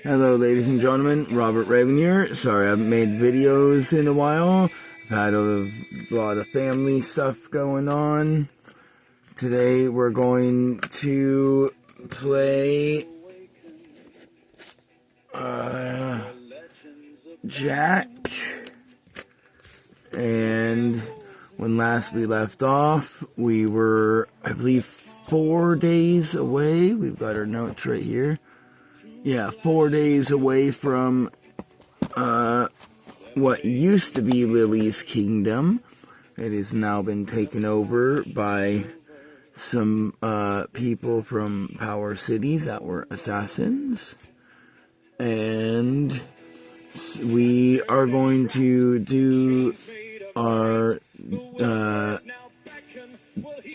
Hello, ladies and gentlemen. Robert Raven here. Sorry, I haven't made videos in a while. I've had a lot of family stuff going on. Today, we're going to play Jack. And when last we left off, we were, I believe, 4 days away. We've got our notes right here. Yeah, 4 days away from what used to be Lily's Kingdom. It has now been taken over by some people from Power Cities that were assassins. And we are going to do our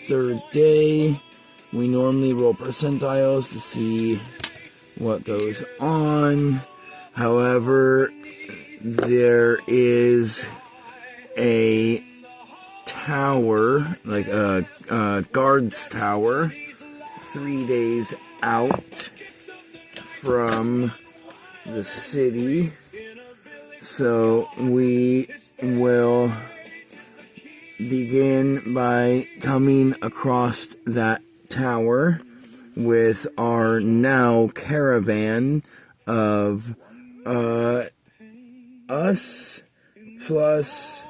third day. We normally roll percentiles to see what goes on. However, there is a tower, like a guard's tower, 3 days out from the city. So we will begin by coming across that tower with our now caravan of us plus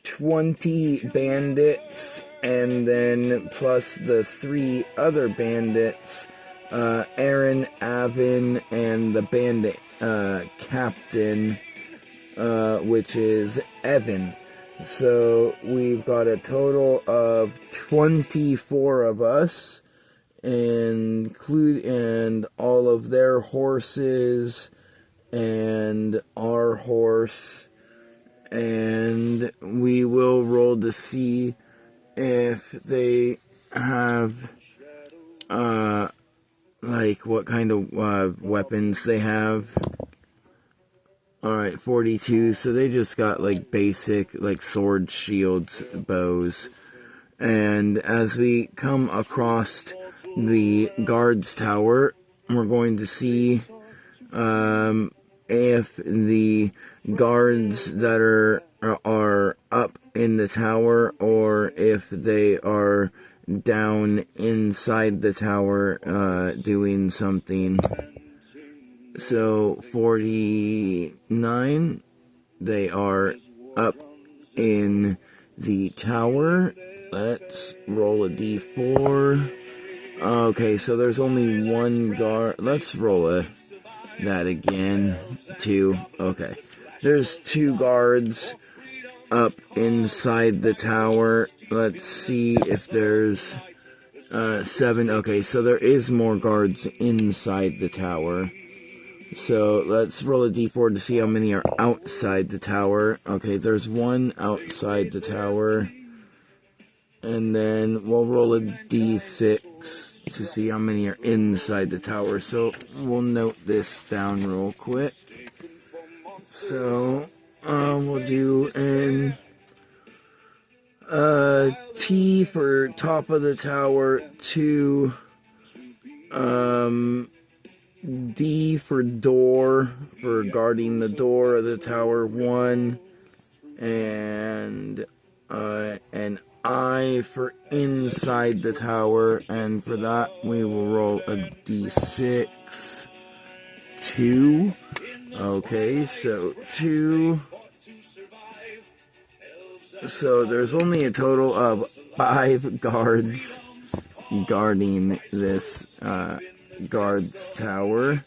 20 bandits, and then plus the 3 other bandits, Aaron, Avin, and the bandit captain, which is Evan. So we've got a total of 24 of us, and all of their horses and our horse, and we will roll to see if they have like what kind of weapons they have. Alright, 42, so they just got like basic, like swords, shields, bows. And as we come across the guard's tower, we're going to see if the guards that are up in the tower, or if they are down inside the tower doing something. So 49, they are up in the tower. Let's roll a d4. Okay, so there's only one guard. Let's roll that again. 2. Okay. There's 2 guards up inside the tower. Let's see if there's 7. Okay, so there is more guards inside the tower. So let's roll a d4 to see how many are outside the tower. Okay, there's 1 outside the tower. And then we'll roll a d6 to see how many are inside the tower. So we'll note this down real quick. So we'll do an T for top of the tower, 2, D for door, for guarding the door of the tower, 1, and an I for inside the tower, and for that we will roll a d6, 2. Okay, so 2. So there's only a total of 5 guards guarding this guard's tower,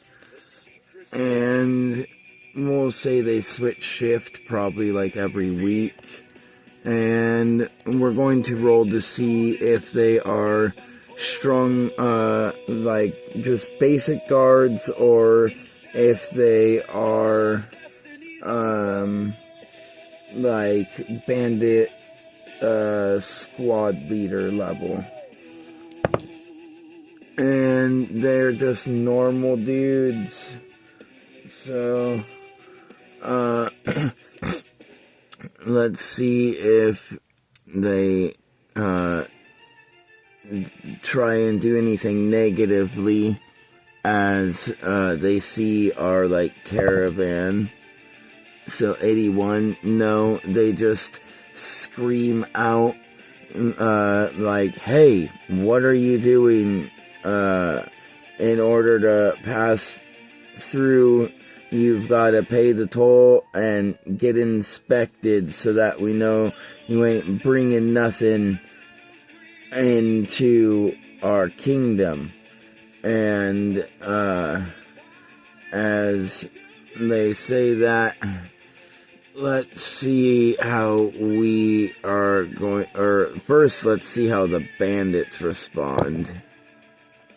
and we'll say they switch shift probably like every week. And we're going to roll to see if they are strong, like just basic guards, or if they are like bandit squad leader level. And they're just normal dudes. So let's see if they try and do anything negatively as they see our like caravan. So 81, no, they just scream out like, hey, what are you doing? In order to pass through, you've got to pay the toll and get inspected so that we know you ain't bringing nothing into our kingdom. And as they say that, let's see how we are going, or first let's see how the bandits respond.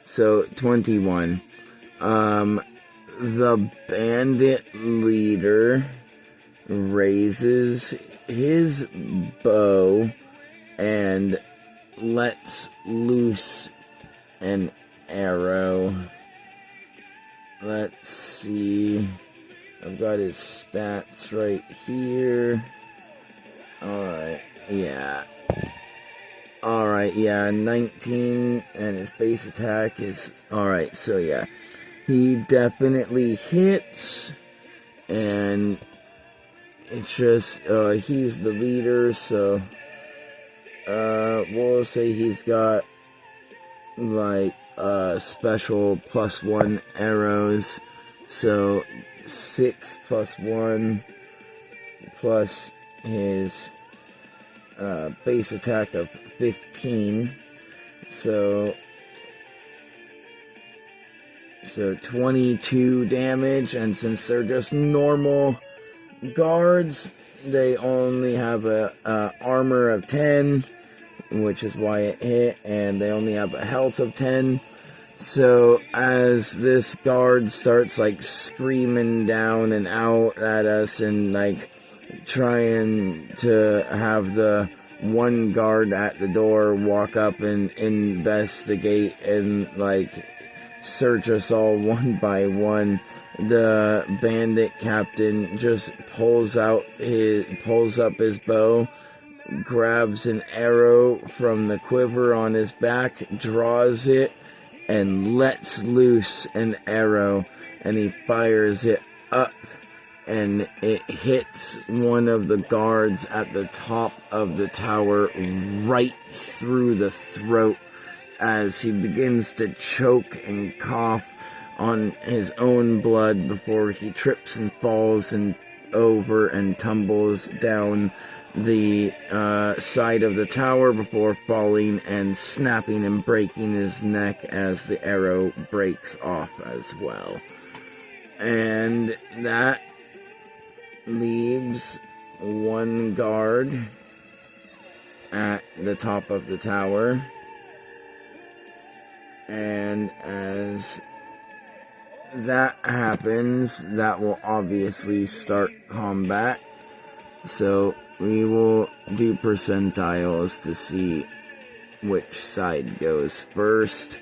So 21, the bandit leader raises his bow and lets loose an arrow. Let's see. I've got his stats right here. Alright, yeah. Alright, yeah, 19, and his base attack is... Alright, so yeah. He definitely hits, and it's just, he's the leader, so... we'll say he's got, like, special +1 arrows, so 6 + 1 plus his base attack of 15, so 22 damage. And since they're just normal guards, they only have a armor of 10, which is why it hit, and they only have a health of 10. So as this guard starts like screaming down and out at us and like trying to have the one guard at the door walk up and investigate and like search us all one by one, the bandit captain just pulls up his bow, grabs an arrow from the quiver on his back, draws it, and lets loose an arrow, and he fires it up, and it hits one of the guards at the top of the tower right through the throat as he begins to choke and cough on his own blood before he trips and falls and over and tumbles down the side of the tower before falling and snapping and breaking his neck as the arrow breaks off as well. And that leaves one guard at the top of the tower. And as that happens, that will obviously start combat. So we will do percentiles to see which side goes first.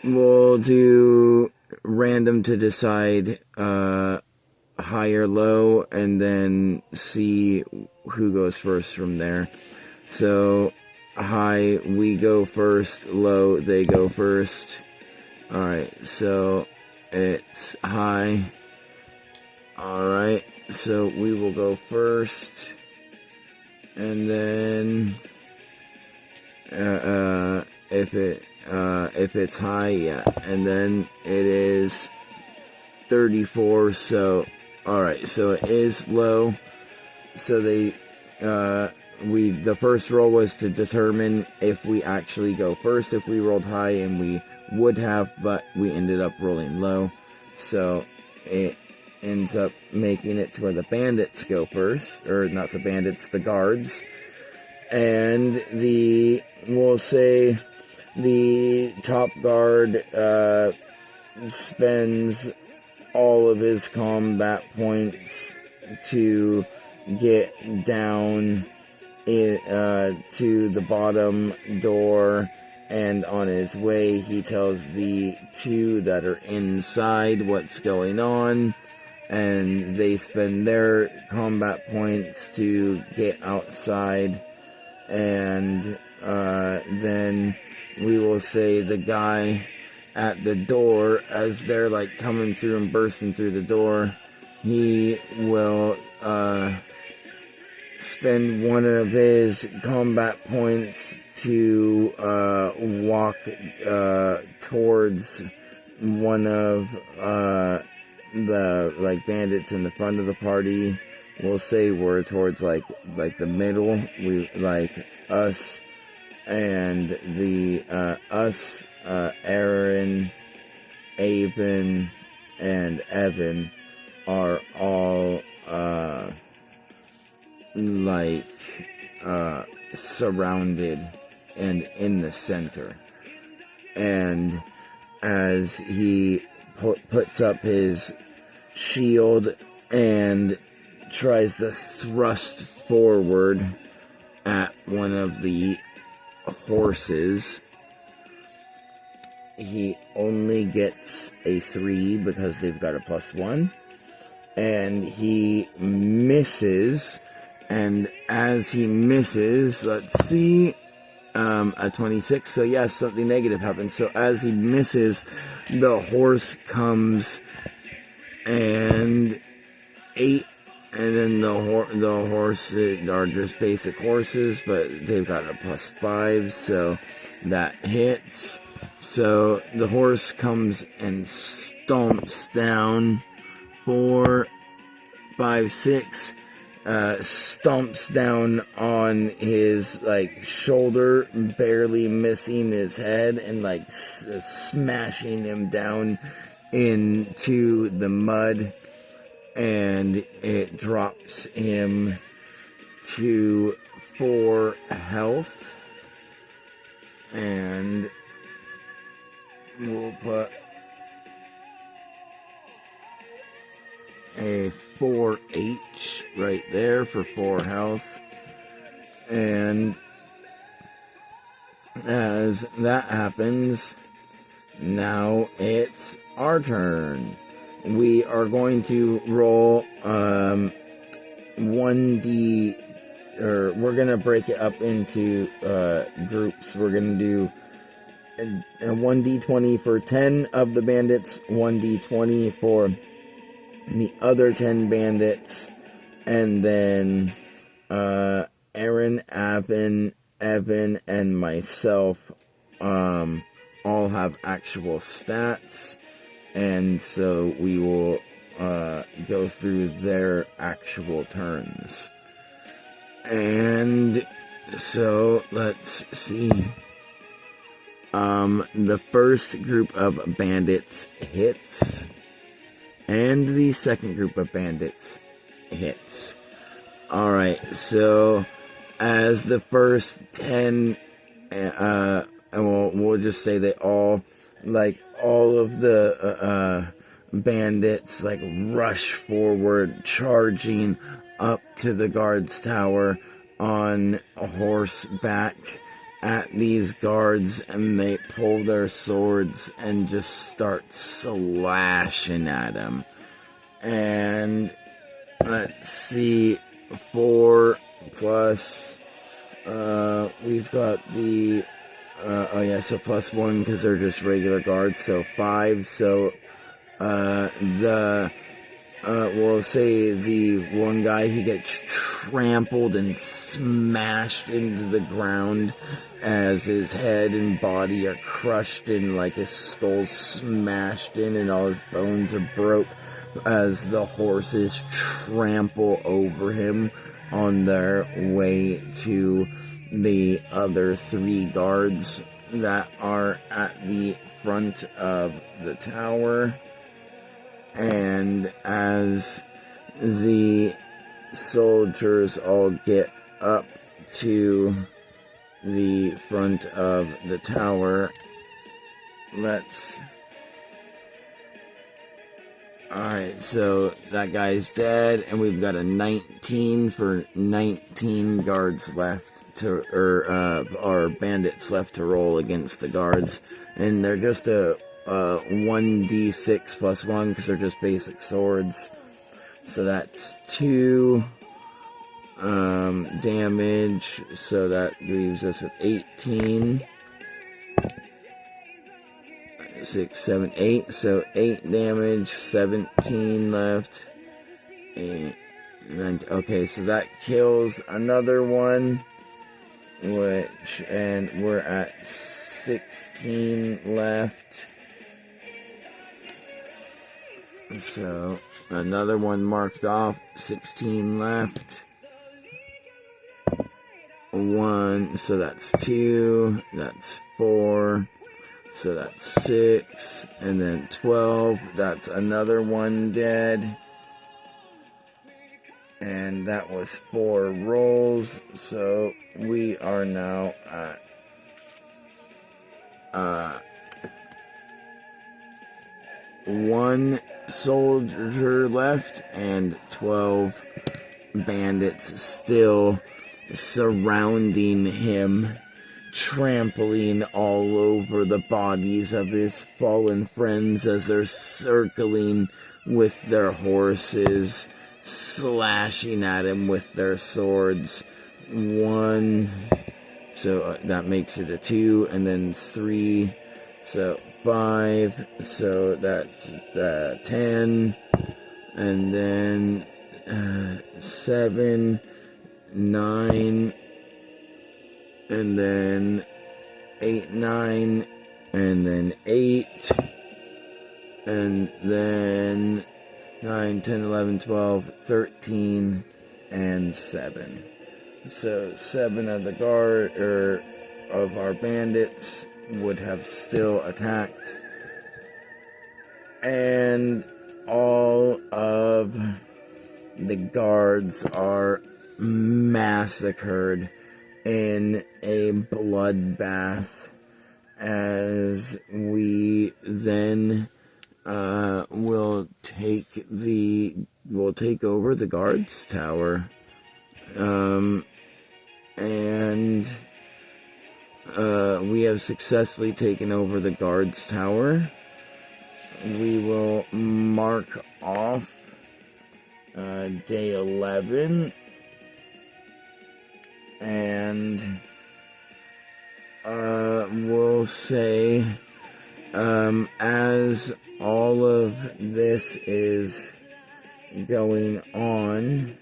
We'll do random to decide high or low, and then see who goes first from there. So high, we go first. Low, they go first. Alright, so it's high. Alright, so we will go first, and then if it's high, yeah, and then it is 34. So alright, so it is low. So the first roll was to determine if we actually go first. If we rolled high, and we would have, but we ended up rolling low, so it ends up making it to where the bandits go first, or not the bandits, the guards. And we'll say the top guard spends all of his combat points to get down to the bottom door, and on his way he tells the two that are inside what's going on, and they spend their combat points to get outside. And then we will say the guy at the door, as they're like coming through and bursting through the door, he will spend one of his combat points to walk towards one of the like bandits in the front of the party. We'll say we're towards like the middle. We like us and the Aaron, Avon, and Evan are all surrounded and in the center. And as he puts up his shield and tries to thrust forward at one of the horses, he only gets a 3 because they've got a +1, and he misses. And as he misses, let's see, a 26, so yes, something negative happens. So as he misses, the horse comes and 8, and then the horses are just basic horses, but they've got a +5, so that hits. So the horse comes and stomps down 4, 5, 6, stomps down on his like shoulder, barely missing his head, and like smashing him down into the mud, and it drops him to 4 health. And we'll put a 4H right there for 4 health. And as that happens, now it's our turn. We are going to roll 1d, or we're going to break it up into groups. We're going to do a 1d20 for 10 of the bandits, 1d20 for the other 10 bandits, and then Aaron, Evan, and myself all have actual stats, and so we will go through their actual turns. And so let's see. The first group of bandits hits, and the second group of bandits hits. Alright, so as the first 10, and we'll just say they all, like, all of the bandits, like, rush forward, charging up to the guard's tower on a horseback at these guards, and they pull their swords and just start slashing at them. And let's see, 4 plus, we've got the, oh yeah, so +1 because they're just regular guards, so 5, so we'll say the one guy, he gets trampled and smashed into the ground as his head and body are crushed and like his skull smashed in and all his bones are broke as the horses trample over him on their way to the other 3 guards that are at the front of the tower. And as the soldiers all get up to the front of the tower, alright, so that guy's dead, and we've got a 19 for 19 guards left to, or bandits left to roll against the guards, and they're just a 1d6 +1 because they're just basic swords. So that's 2 damage, so that leaves us with 18. 6, 7, 8. So 8 damage, 17 left. 8, 9, okay, so that kills another one. And we're at 16 left. So another one marked off, 16 left. 1, so that's 2, that's 4, so that's 6, and then 12, that's another one dead. And that was 4 rolls, so we are now at 1 soldier left and 12 bandits still surrounding him, trampling all over the bodies of his fallen friends as they're circling with their horses, slashing at him with their swords. 1, so that makes it a 2, and then 3, so 5, so that's 10, and then 7, 9, and then 8, 9, and then 8, and then 9, 10, 11, 12, 13, and 7. So 7 of the guard, or of our bandits, would have still attacked. And all of the guards are massacred in a bloodbath, as we then we'll take over the guards tower, and we have successfully taken over the guards tower. We will mark off day 11, and we'll say, as all of this is going on,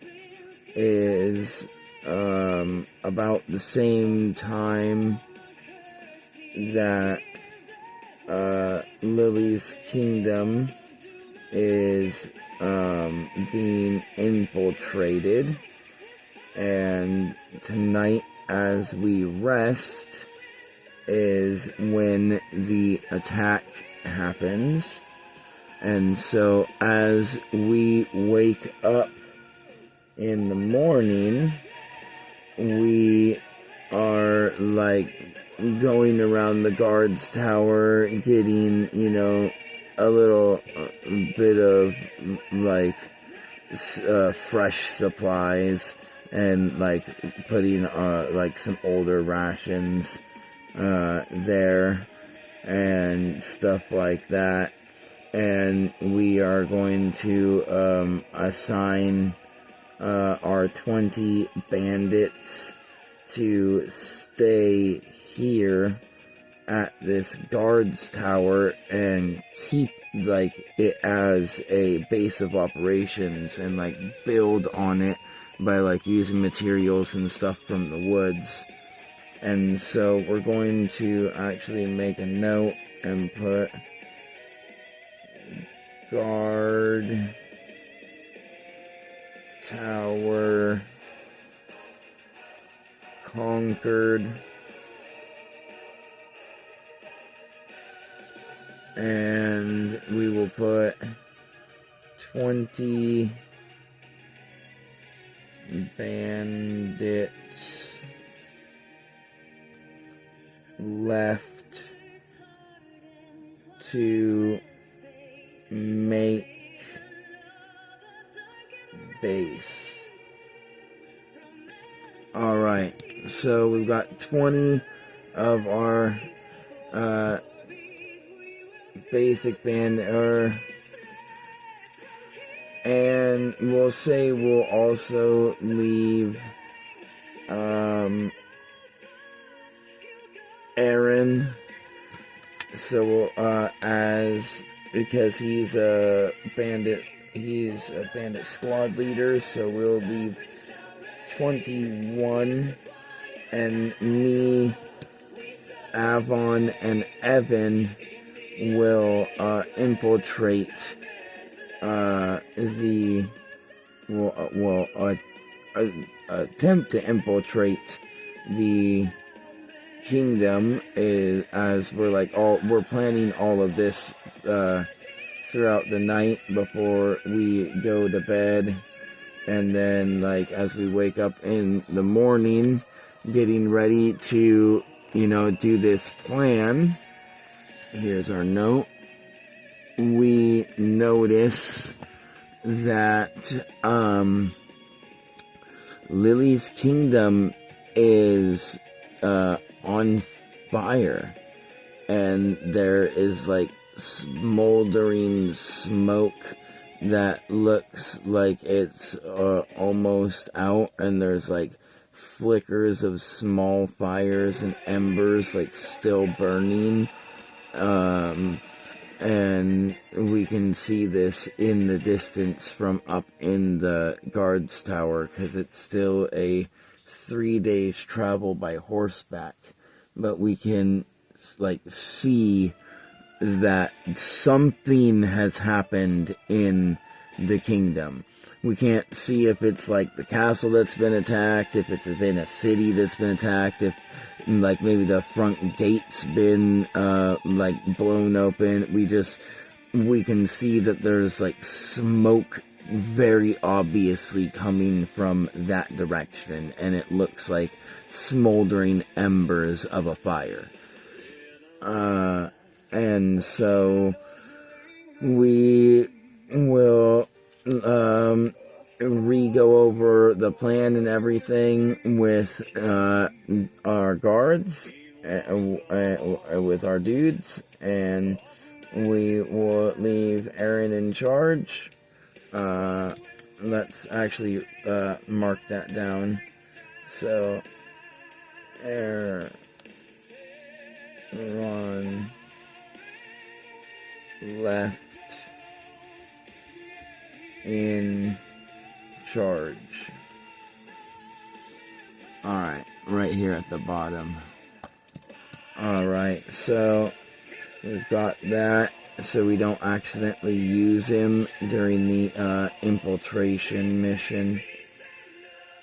is about the same time that Lily's kingdom is being infiltrated. And tonight, as we rest, is when the attack happens. And so as we wake up in the morning, we are like going around the guards tower, getting, a little bit of like fresh supplies, and like putting like some older rations there and stuff like that. And we are going to assign our 20 bandits to stay here at this guards tower and keep like it as a base of operations, and like build on it by like using materials and stuff from the woods. And so we're going to actually make a note and put guard tower conquered, and we will put 20 bandits left to make base. Alright, so we've got 20 of our basic bandit, and we'll say we'll also leave Aaron So, because he's a bandit squad leader, so we'll leave 21, and me, Avon, and Evan will infiltrate attempt to infiltrate the kingdom, as we're planning all of this throughout the night before we go to bed, and then as we wake up in the morning, getting ready to do this plan. Here's our note. We notice that Lily's kingdom is on fire, and there is smoldering smoke that looks like it's almost out, and there's flickers of small fires and embers still burning, and we can see this in the distance from up in the guards tower, because it's still a 3 days travel by horseback, but we can see that something has happened in the kingdom. We can't see if it's the castle that's been attacked, if it's been a city that's been attacked, if maybe the front gate's been blown open. We can see that there's smoke very obviously coming from that direction, and it looks like smoldering embers of a fire. And so we will re-go over the plan and everything with our guards, with our dudes, and we will leave Aaron in charge. Let's actually mark that down. So, Aaron left in charge. Alright, right here at the bottom. Alright, so we've got that, so we don't accidentally use him during the infiltration mission.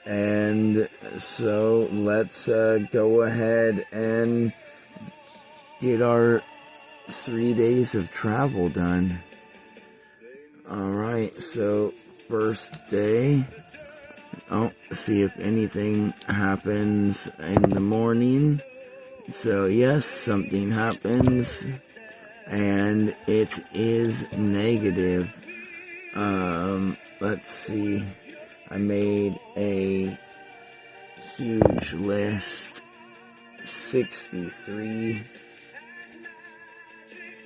And so let's go ahead and get our 3 days of travel done. Alright, so first day. See if anything happens in the morning. So yes, something happens, and it is negative. Let's see. I made a huge list. 63.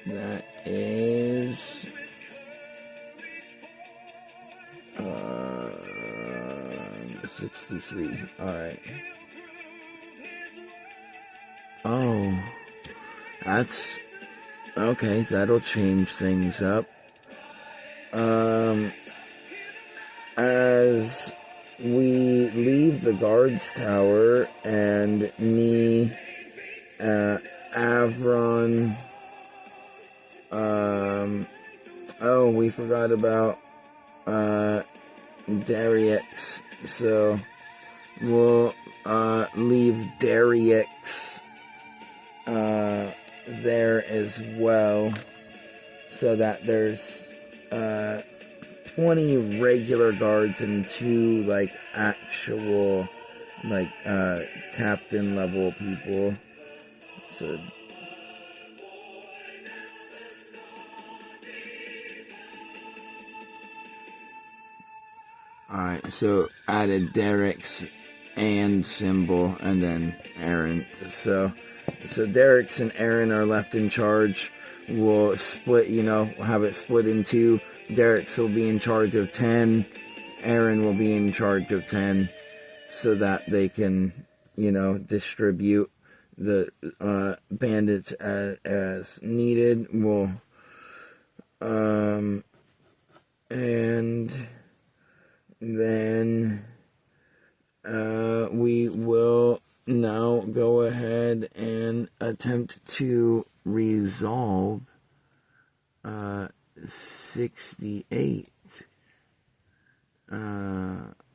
That is 63. Alright. Oh. That's okay, that'll change things up. As we leave the guards tower, and me, Avron, we forgot about Dariex, so we'll leave Dariex there as well, so that there's 20 regular guards and 2 actual captain level people. So alright, so added Derek's and symbol, and then Aaron. So Derek's and Aaron are left in charge. We'll split, have it split in 2. Derek's will be in charge of 10. Aaron will be in charge of 10, so that they can, distribute the bandits as needed. We'll and then we will now go ahead and attempt to resolve 68.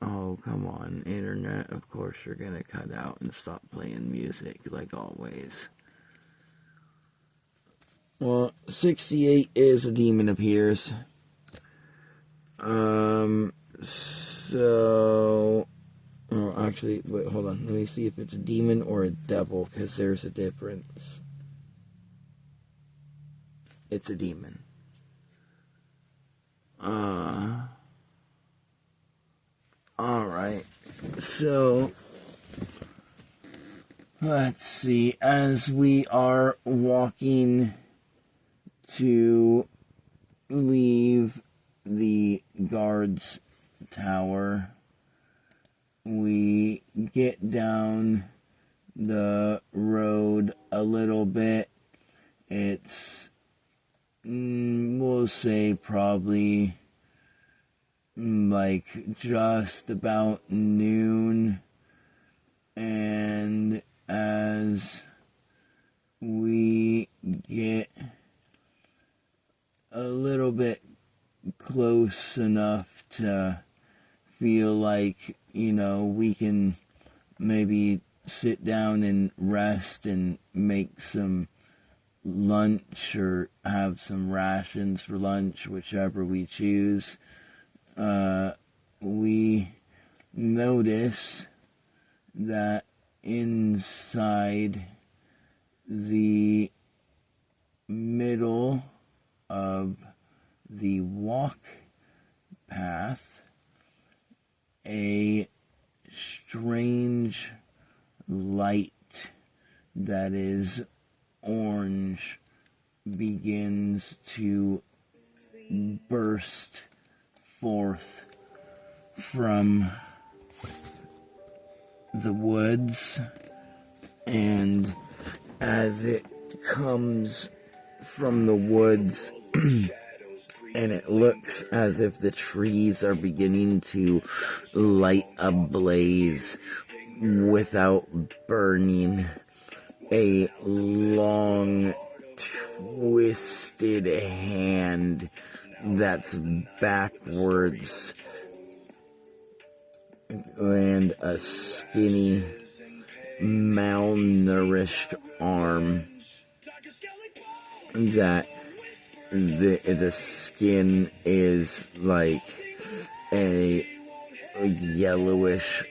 Oh, come on, internet. Of course you're gonna cut out and stop playing music, like always. Well, 68 is a demon appears. So... Oh, actually, wait, hold on. Let me see if it's a demon or a devil, because there's a difference. It's a demon. Alright. So, let's see. As we are walking to leave the guard's tower, we get down the road a little bit. It's, we'll say probably like just about noon, and as we get a little bit close enough to feel like, you know, we can maybe sit down and rest and make some lunch or have some rations for lunch, whichever we choose. We notice that inside the middle of the walk path, a strange light that is orange begins to burst forth from the woods, and as it comes from the woods and it looks as if the trees are beginning to light a blaze without burning, a long twisted hand that's backwards and a skinny malnourished arm that the skin is like a yellowish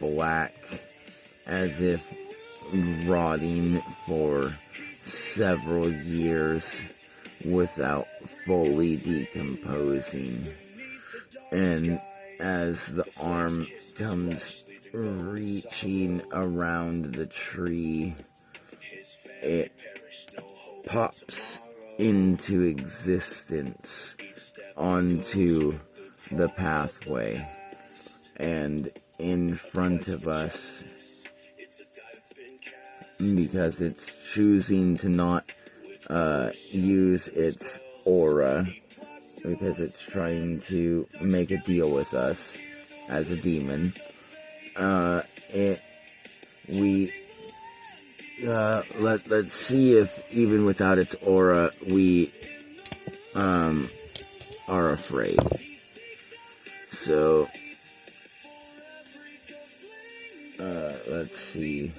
black, as if rotting for several years without fully decomposing. And as the arm comes reaching around the tree, it pops into existence onto the pathway, and in front of us, because it's choosing to not use its aura, because it's trying to make a deal with us as a demon, let's see if even without its aura we are afraid. So let's see.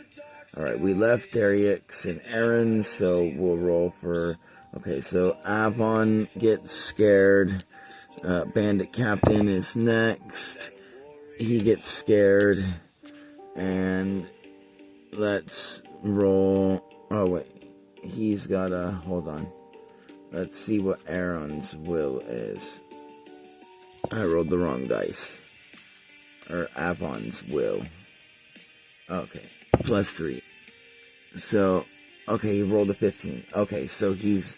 Alright, we left Darius and Aaron, so we'll roll for... Okay, so Avon gets scared. Bandit Captain is next. He gets scared. And let's roll... Oh, wait. He's got a... Hold on. Let's see what Aaron's will is. I rolled the wrong dice. Or Avon's will. Okay. +3. So, okay, he rolled a 15. Okay, so he's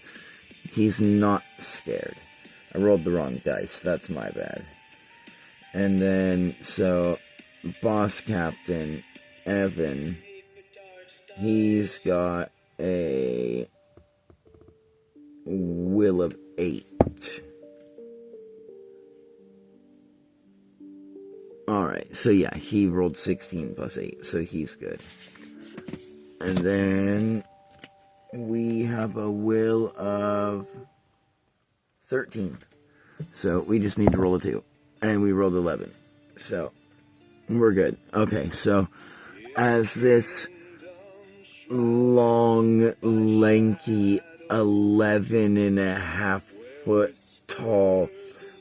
not scared. I rolled the wrong dice. That's my bad. And then, so, Boss Captain Evan he's got a will of 8. Alright, so yeah, he rolled 16 plus 8, so he's good. And then we have a will of 13. So we just need to roll a 2. And we rolled 11. So we're good. Okay, so as this long, lanky, 11.5-foot tall,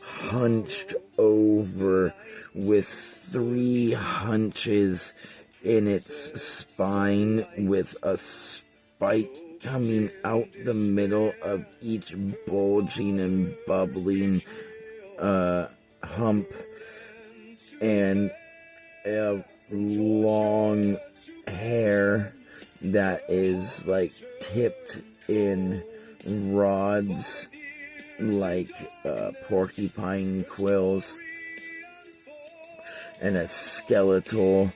hunched over with 3 hunches in its spine with a spike coming out the middle of each bulging and bubbling hump, and a long hair that is like tipped in rods like porcupine quills, and a skeletal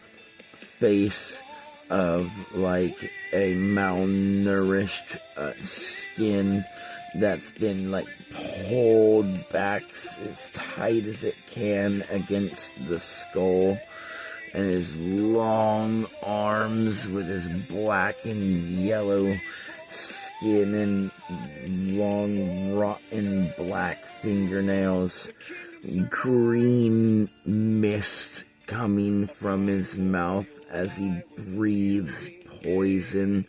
face of like a malnourished skin that's been like pulled back as tight as it can against the skull, and his long arms with his black and yellow skin and long rotten black fingernails, green mist coming from his mouth as he breathes poison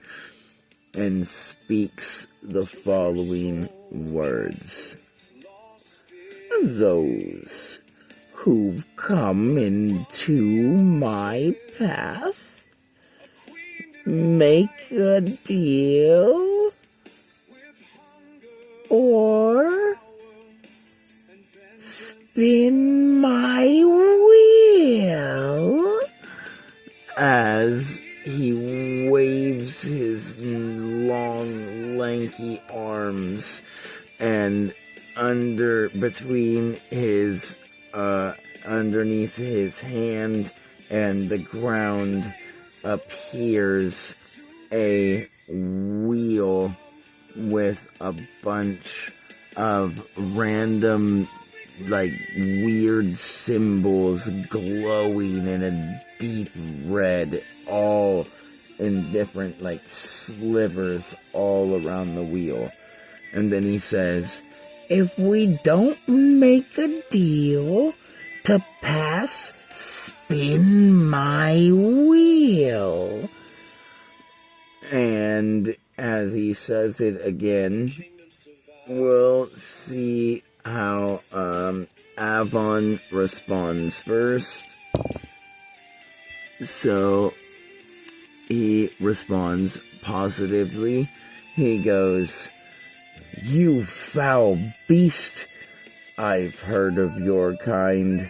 and speaks the following words. Those who've come into my path make a deal or spin my wheel, as he waves his long, lanky arms, and between his underneath his hand and the ground appears a wheel with a bunch of random, like, weird symbols glowing in a deep red, all in different, like, slivers all around the wheel. And then he says, if we don't make a deal to pass, spin my wheel. And as he says it again, we'll see how Avon responds first. So he responds positively. He goes, you foul beast, I've heard of your kind.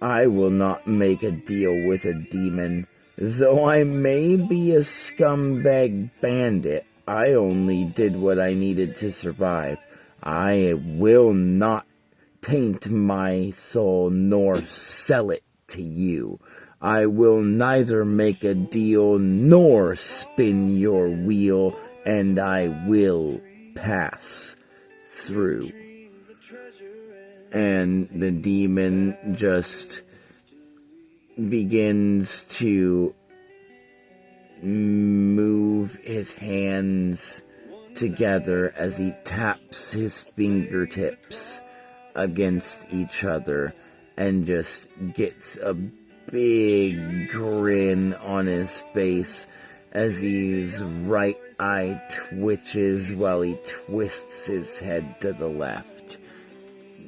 I will not make a deal with a demon. Though I may be a scumbag bandit, I only did what I needed to survive. I will not taint my soul nor sell it to you. I will neither make a deal nor spin your wheel, and I will pass through. And the demon just begins to move his hands together as he taps his fingertips against each other and just gets a big grin on his face as his right eye twitches while he twists his head to the left,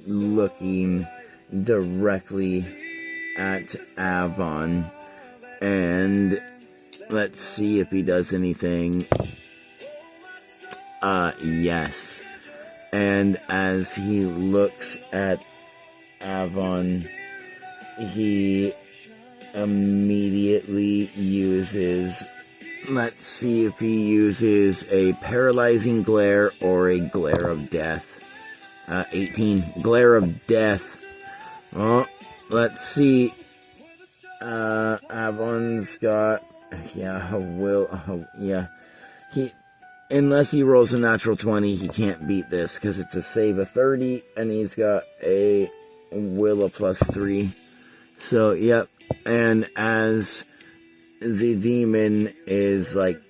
looking directly at Avon. And let's see if he does anything. Yes. And as he looks at Avon, he immediately uses, let's see if he uses a paralyzing glare or a glare of death. 18. Glare of death. Oh, let's see. Avon's got Yeah, yeah. He, unless he rolls a natural 20, he can't beat this, because it's a save of 30, and he's got a will of +3. So, yep. And as the demon is, like,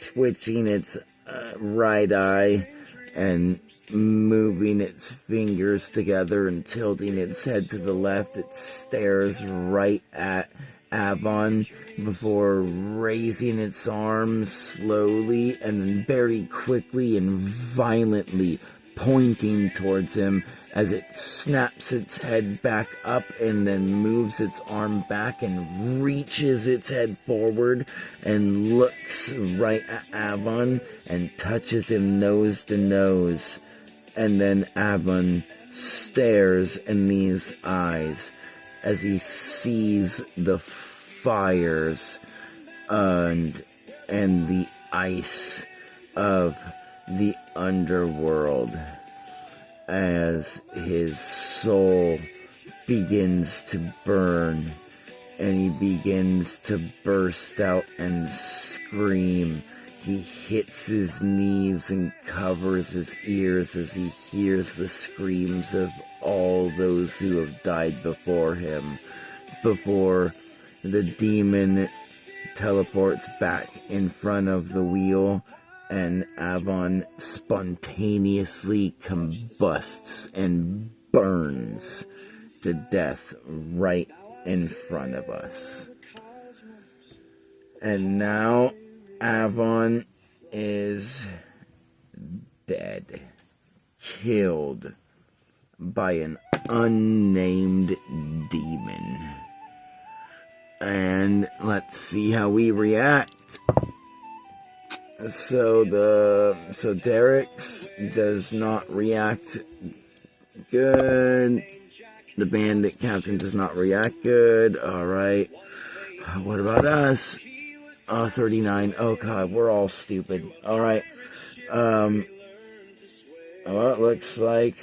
twitching its right eye and moving its fingers together and tilting its head to the left, it stares right at Avon before raising its arms slowly and then very quickly and violently pointing towards him as it snaps its head back up and then moves its arm back and reaches its head forward and looks right at Avon and touches him nose to nose. And then Avon stares in these eyes as he sees the fires and the ice of the underworld as his soul begins to burn and he begins to burst out and scream. He hits his knees and covers his ears as he hears the screams of all those who have died before him, before the demon teleports back in front of the wheel and Avon spontaneously combusts and burns to death right in front of us. And now Avon is dead, killed by an unnamed demon. And let's see how we react. So Derek's does not react good. The bandit captain does not react good. Alright. What about us? 39. Oh god, we're all stupid. Alright. Well, it looks like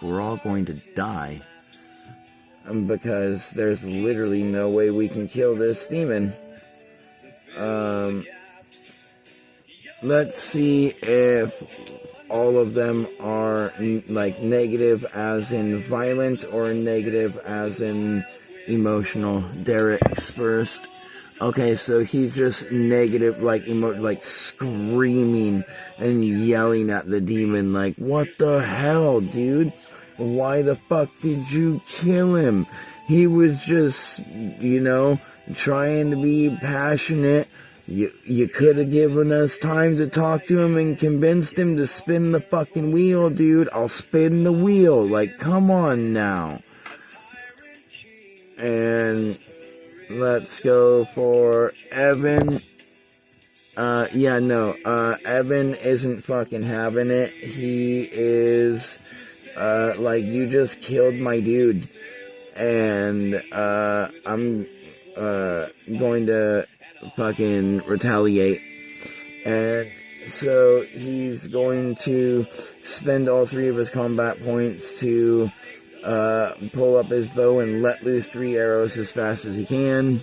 we're all going to die. Because there's literally no way we can kill this demon. Let's see if all of them are like negative as in violent or negative as in emotional. Derek's first. Okay, so he's just negative, like like screaming and yelling at the demon, like, "What the hell, dude? Why the fuck did you kill him? He was just, trying to be passionate. You could have given us time to talk to him and convinced him to spin the fucking wheel, dude. I'll spin the wheel. Like, come on now." And let's go for Evan. Evan isn't fucking having it. He is, like, you just killed my dude. And, I'm, going to fucking retaliate. And so he's going to spend all 3 of his combat points to pull up his bow and let loose 3 arrows as fast as he can,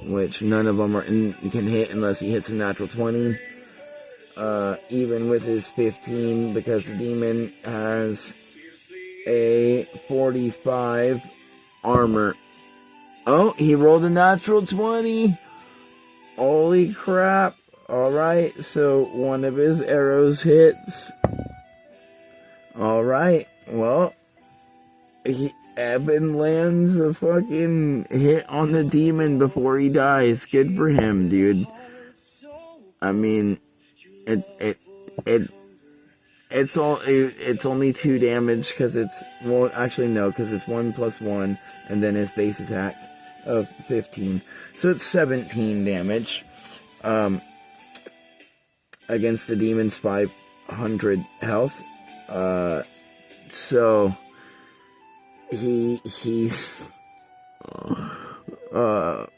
which none of them can hit unless he hits a natural 20, even with his 15, because the demon has a 45 armor. Oh, he rolled a natural 20. Holy crap. Alright, so one of his arrows hits. Alright, well, Evan lands a fucking hit on the demon before he dies. Good for him, dude. I mean, it's only 2 damage because it's, well, actually no, because it's 1 + 1 and then his base attack of 15. So it's 17 damage against the demon's 500 health. So he's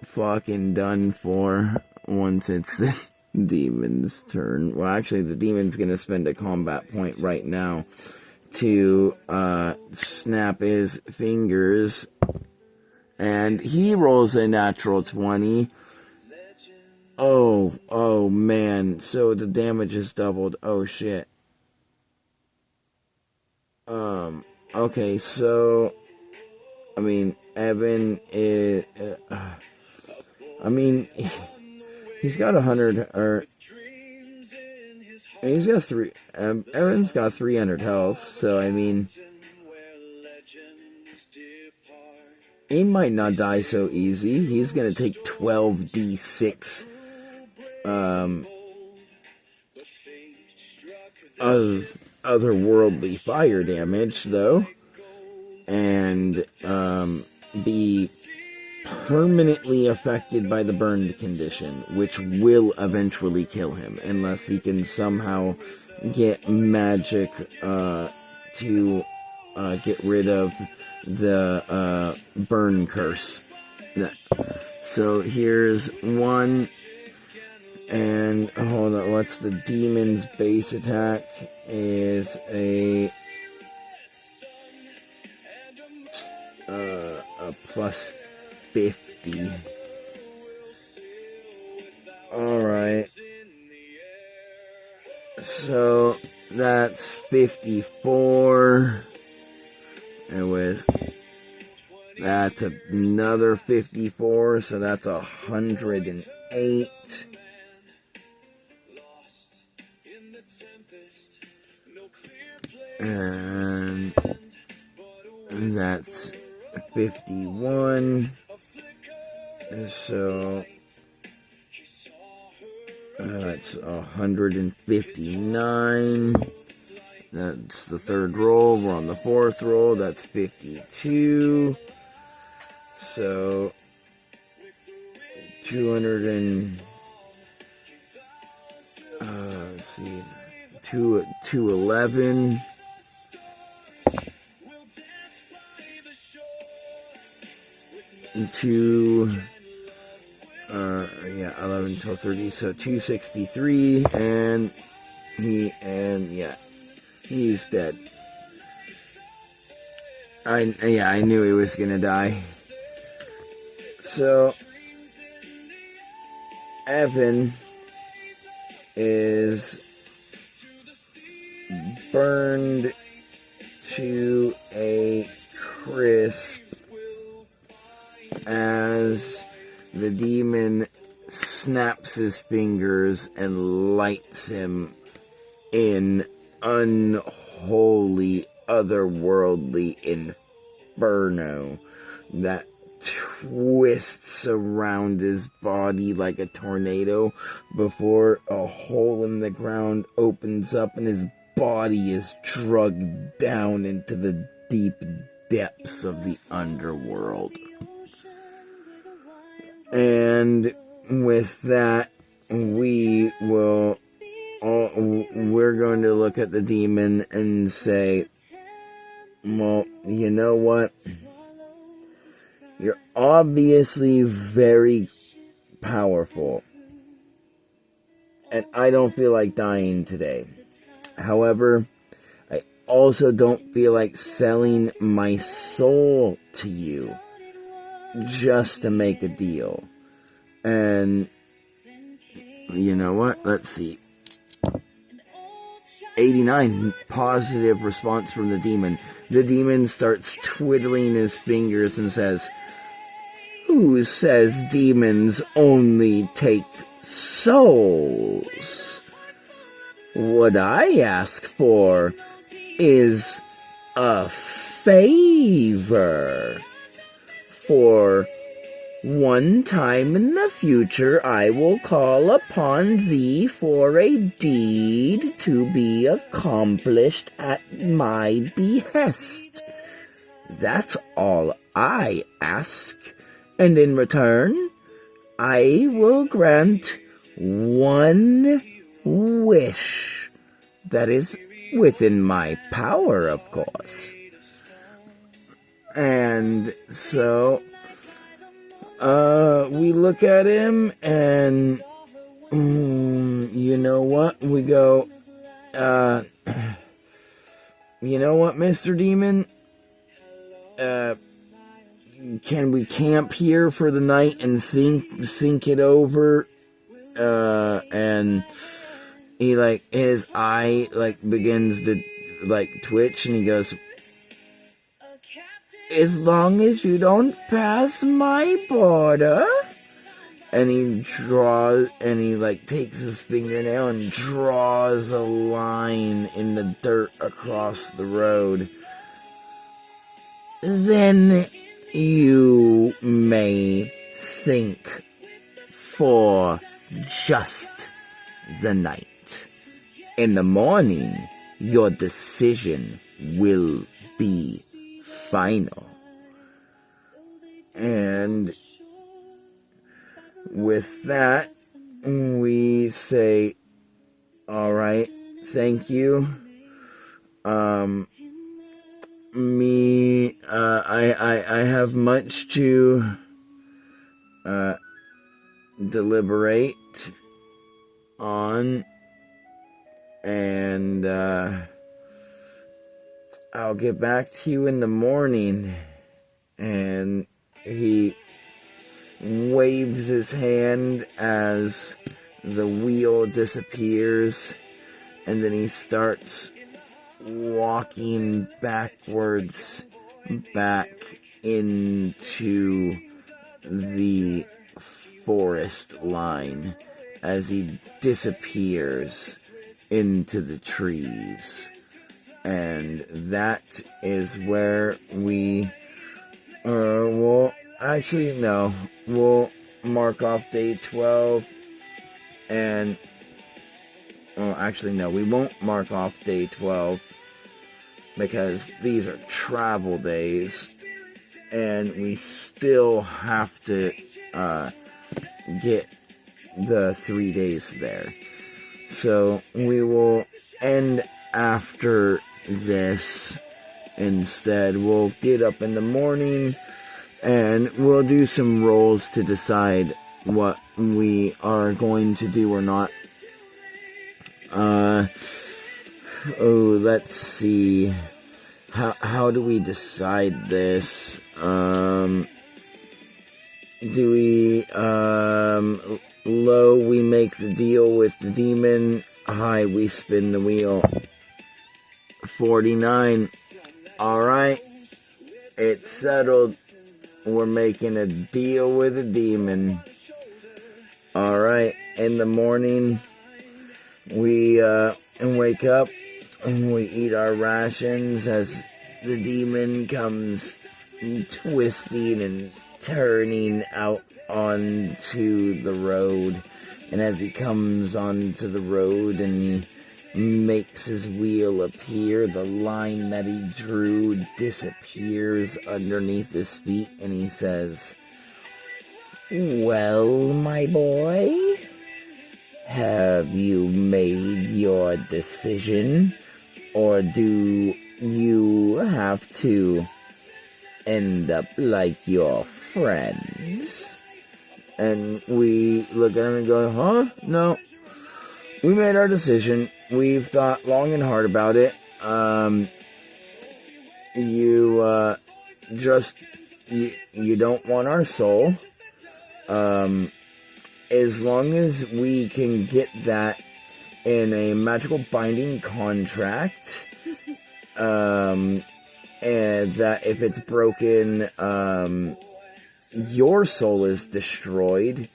fucking done for once it's the demon's turn. Well, actually, the demon's gonna spend a combat point right now to snap his fingers And he rolls a natural 20. Oh man. So the damage is doubled. Oh shit. Okay, so I mean, Evan is I mean, he's got 100 or he's got 3 Evan's got 300 health, so I mean, he might not die so easy. He's gonna take 12d6 of otherworldly fire damage, though, and be permanently affected by the burned condition, which will eventually kill him, unless he can somehow get magic to get rid of the burn curse. So here's one. And hold on, what's the demon's base attack? Is a plus 50. Alright. So that's 54. And with that's another 54, so that's 108. And that's 51. So that's 159. That's the third roll. We're on the fourth roll. That's 52. So 200 and let's see, 211. Yeah, 11, 12, 30, so 263, and he's dead. I knew he was gonna die. So, Evan is burned to a crisp as the demon snaps his fingers and lights him in unholy, otherworldly inferno that twists around his body like a tornado before a hole in the ground opens up and his body is dragged down into the deep depths of the underworld. And with that, we're going to look at the demon and say, well, you know what? You're obviously very powerful, and I don't feel like dying today. However, I also don't feel like selling my soul to you just to make a deal. And you know what? Let's see. 89, positive response from the demon. The demon starts twiddling his fingers and says, "Who says demons only take souls? What I ask for is a favor. For one time in the future, I will call upon thee for a deed to be accomplished at my behest. That's all I ask, and in return, I will grant one wish that is within my power, of course." And so, we look at him and, you know what? We go, you know what, Mr. Demon? can we camp here for the night and think it over? And he, like, his eye, like, begins to, like, twitch, and he goes, as long as you don't pass my border. And he like, takes his fingernail and draws a line in the dirt across the road. Then you may think for just the night. In the morning, your decision will be final. And with that, we say, all right, thank you. I have much to deliberate on, and I'll get back to you in the morning. And he waves his hand as the wheel disappears, and then he starts walking backwards back into the forest line as he disappears into the trees. And that is where we we'll mark off day 12, and we won't mark off day 12 because these are travel days, and we still have to get the 3 days there. So we will end after this. Instead, we'll get up in the morning and we'll do some rolls to decide what we are going to do or not. Let's see. How do we decide this? Do we, low, we make the deal with the demon. High, we spin the wheel. 49. Alright. It's settled. We're making a deal with a demon. Alright. In the morning, we wake up and we eat our rations as the demon comes twisting and turning out onto the road. And as he comes onto the road and makes his wheel appear, the line that he drew disappears underneath his feet, and he says, "Well, my boy, have you made your decision, or do you have to end up like your friends?" And we look at him and go, "Huh? No. We made our decision. We've thought long and hard about it. You don't want our soul. As long as we can get that in a magical binding contract, and that if it's broken, your soul is destroyed,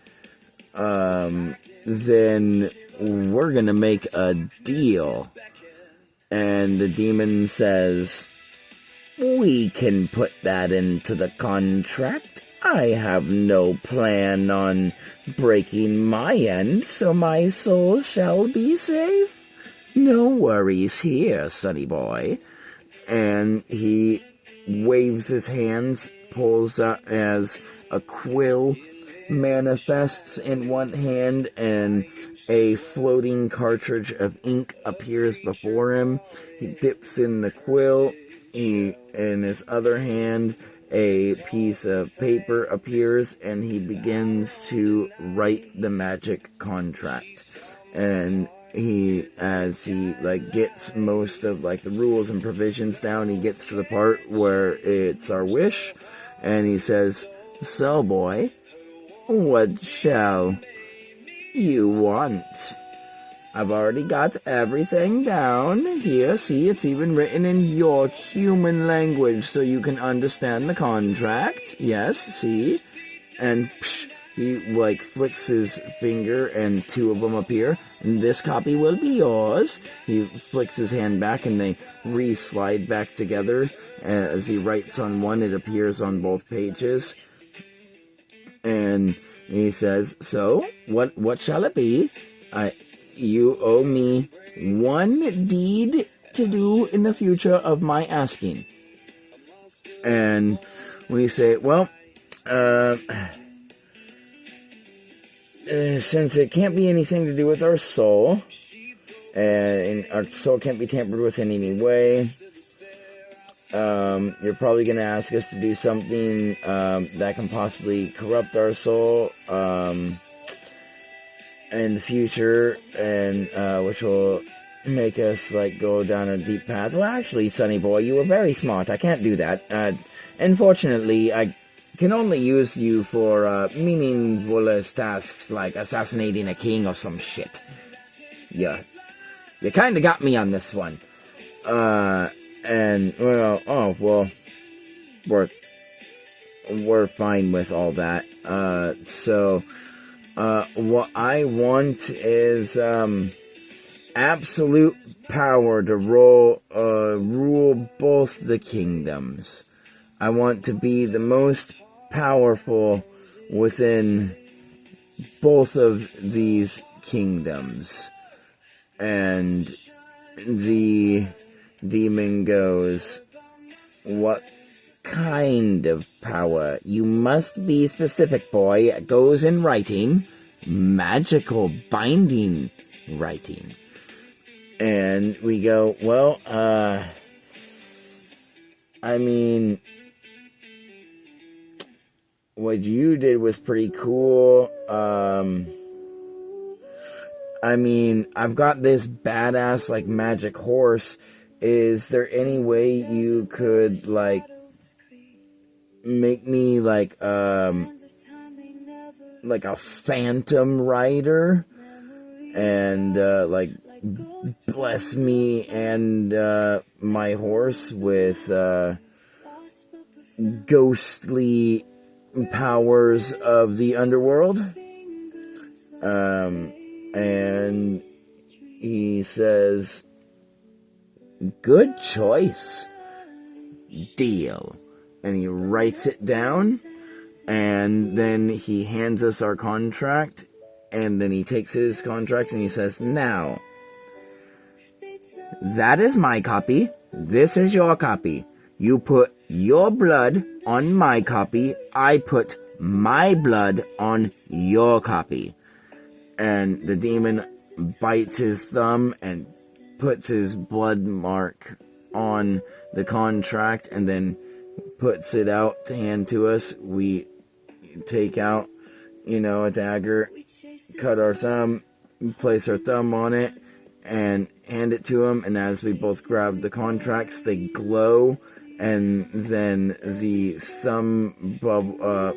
then we're gonna make a deal." And the demon says, "We can put that into the contract. I have no plan on breaking my end, so my soul shall be safe. No worries here, sonny boy." And he waves his hands, pulls out as a quill manifests in one hand, and a floating cartridge of ink appears before him. He dips in the quill. In his other hand, a piece of paper appears, and he begins to write the magic contract. And as he gets most of the rules and provisions down, he gets to the part where it's our wish, And he says, "So, boy, what shall you want? I've already got everything down here. See, it's even written in your human language so you can understand the contract. Yes, see?" And he, like, flicks his finger and two of them appear. "And this copy will be yours." He flicks his hand back and they re-slide back together. As he writes on one, it appears on both pages. And he says, "So, what shall it be? You owe me one deed to do in the future of my asking." And we say, "Well, since it can't be anything to do with our soul, and our soul can't be tampered with in any way, you're probably going to ask us to do something that can possibly corrupt our soul in the future, and which will make us, like, go down a deep path." "Well, actually, Sonny boy, you were very smart. I can't do that. Unfortunately, I can only use you for meaningless tasks like assassinating a king or some shit. Yeah, you kind of got me on this one." And, well, we're fine with all that. So, what I want is, absolute power to rule both the kingdoms. I want to be the most powerful within both of these kingdoms. And the demon goes, "What kind of power? You must be specific, boy. It goes in writing. Magical binding writing." And we go, "Well, I mean, what you did was pretty cool. I mean, I've got this badass, like, magic horse. Is there any way you could, like, make me, like a phantom rider? And, like, bless me and, my horse with, ghostly powers of the underworld?" And he says, "Good choice. Deal." And he writes it down, and then he hands us our contract, and then he takes his contract and he says, "Now, that is my copy. This is your copy. You put your blood on my copy. I put my blood on your copy." And the demon bites his thumb and puts his blood mark on the contract and then puts it out to hand to us. We take out, a dagger, cut our thumb, place our thumb on it, and hand it to him. And as we both grab the contracts, they glow, and then the thumb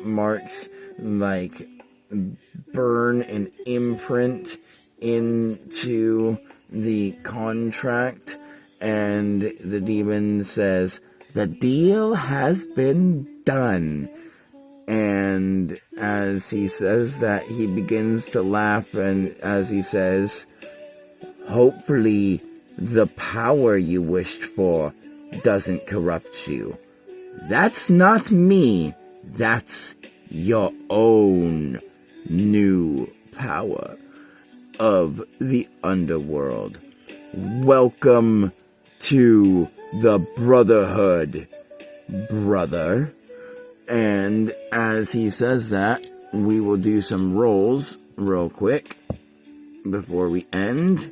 marks, like, burn and imprint into the contract, and the demon says, "The deal has been done." And as he says that, he begins to laugh, and as he says, "Hopefully the power you wished for doesn't corrupt you. That's not me. That's your own new power of the underworld. Welcome to the Brotherhood, brother." And as he says that, we will do some rolls real quick before we end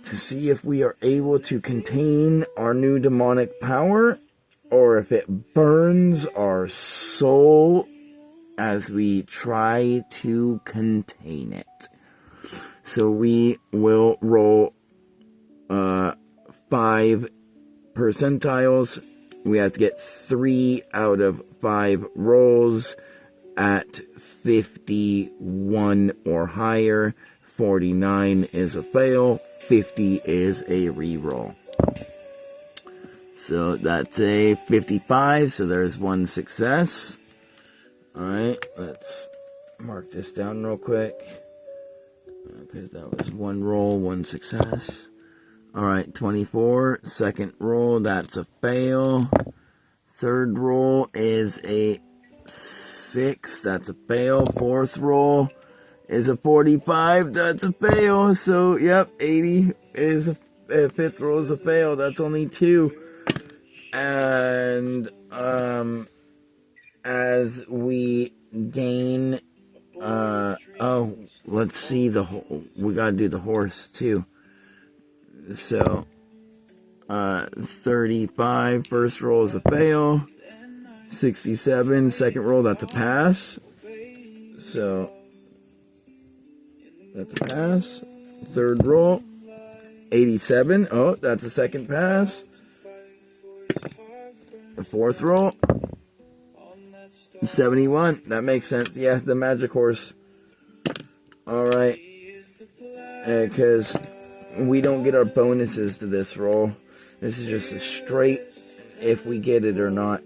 to see if we are able to contain our new demonic power, or if it burns our soul as we try to contain it. So we will roll 5 percentiles we have to get 3 out of 5 rolls at 51 or higher. 49 is a fail. 50 is a reroll. So that's a 55. So there's 1 success. Alright, let's mark this down real quick. Because that was 1 roll, 1 success. Alright, 24. Second roll, that's a fail. Third roll is a 6. That's a fail. Fourth roll is a 45. That's a fail. So, yep, 80 is a fifth roll is a fail. That's only 2. And, as we gain, let's see we gotta do the horse too. So, 35, first roll is a fail. 67, second roll, that's a pass. So, that's a pass. Third roll, 87, oh, that's a second pass. The fourth roll, 71, that makes sense. Yeah, the magic horse. Alright. Because we don't get our bonuses to this roll. This is just a straight if we get it or not.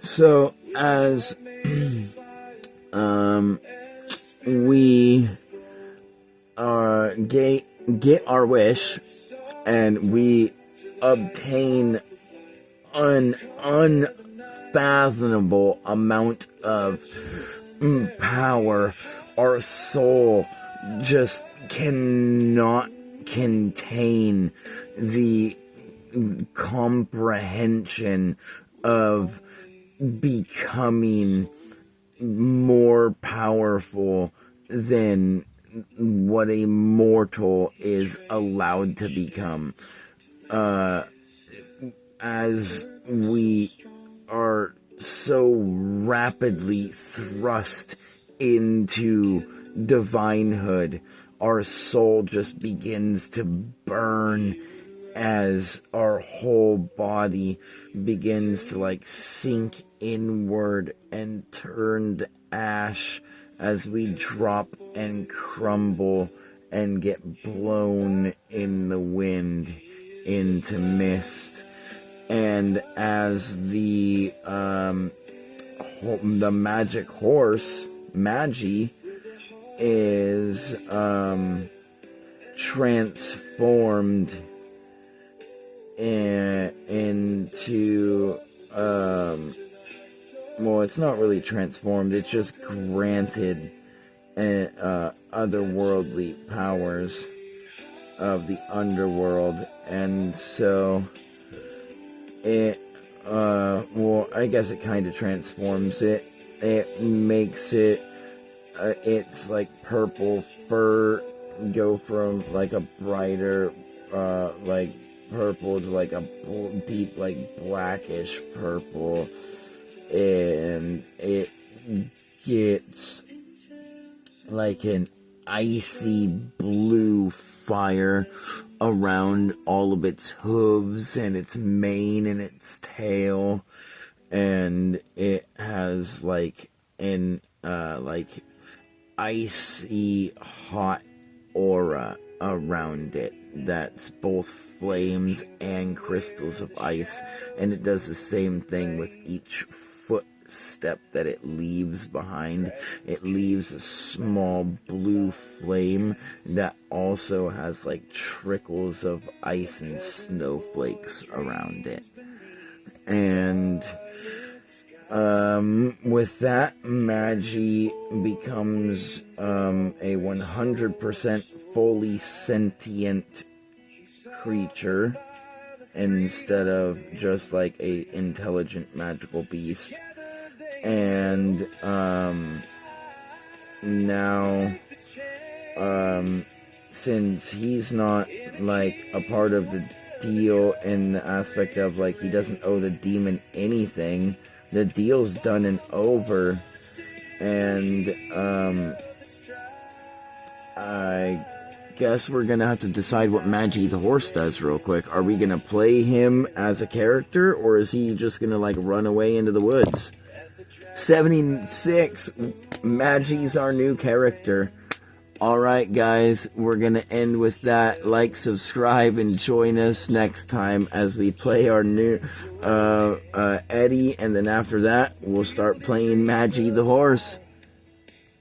So, as we get our wish, and we obtain an unfathomable amount of power, our soul just cannot contain the comprehension of becoming more powerful than what a mortal is allowed to become. As we are so rapidly thrust into divinehood, our soul just begins to burn as our whole body begins to like sink inward and turn to ash as we drop and crumble and get blown in the wind into mist. And as the magic horse, Magi, is transformed into well, it's not really transformed, it's just granted otherworldly powers of the underworld. And so it well, I guess it kind of transforms it. It makes it it's like purple fur go from like a brighter like purple to like a deep like blackish purple, and it gets like an icy blue fire around all of its hooves and its mane and its tail, and it has like an like icy hot aura around it that's both flames and crystals of ice, and it does the same thing with each footstep that it leaves behind. It leaves a small blue flame that also has like trickles of ice and snowflakes around it. And with that, Magi becomes a 100% fully sentient creature instead of just like a intelligent magical beast. And now since he's not like a part of the deal in the aspect of like he doesn't owe the demon anything, the deal's done and over, and I guess we're gonna have to decide what Magi the horse does real quick. Are we gonna play him as a character, or is he just gonna like run away into the woods? 76. Magi's our new character. Alright guys, we're gonna end with that. Like, subscribe, and join us next time as we play our new Eddie, and then after that we'll start playing Magi the horse.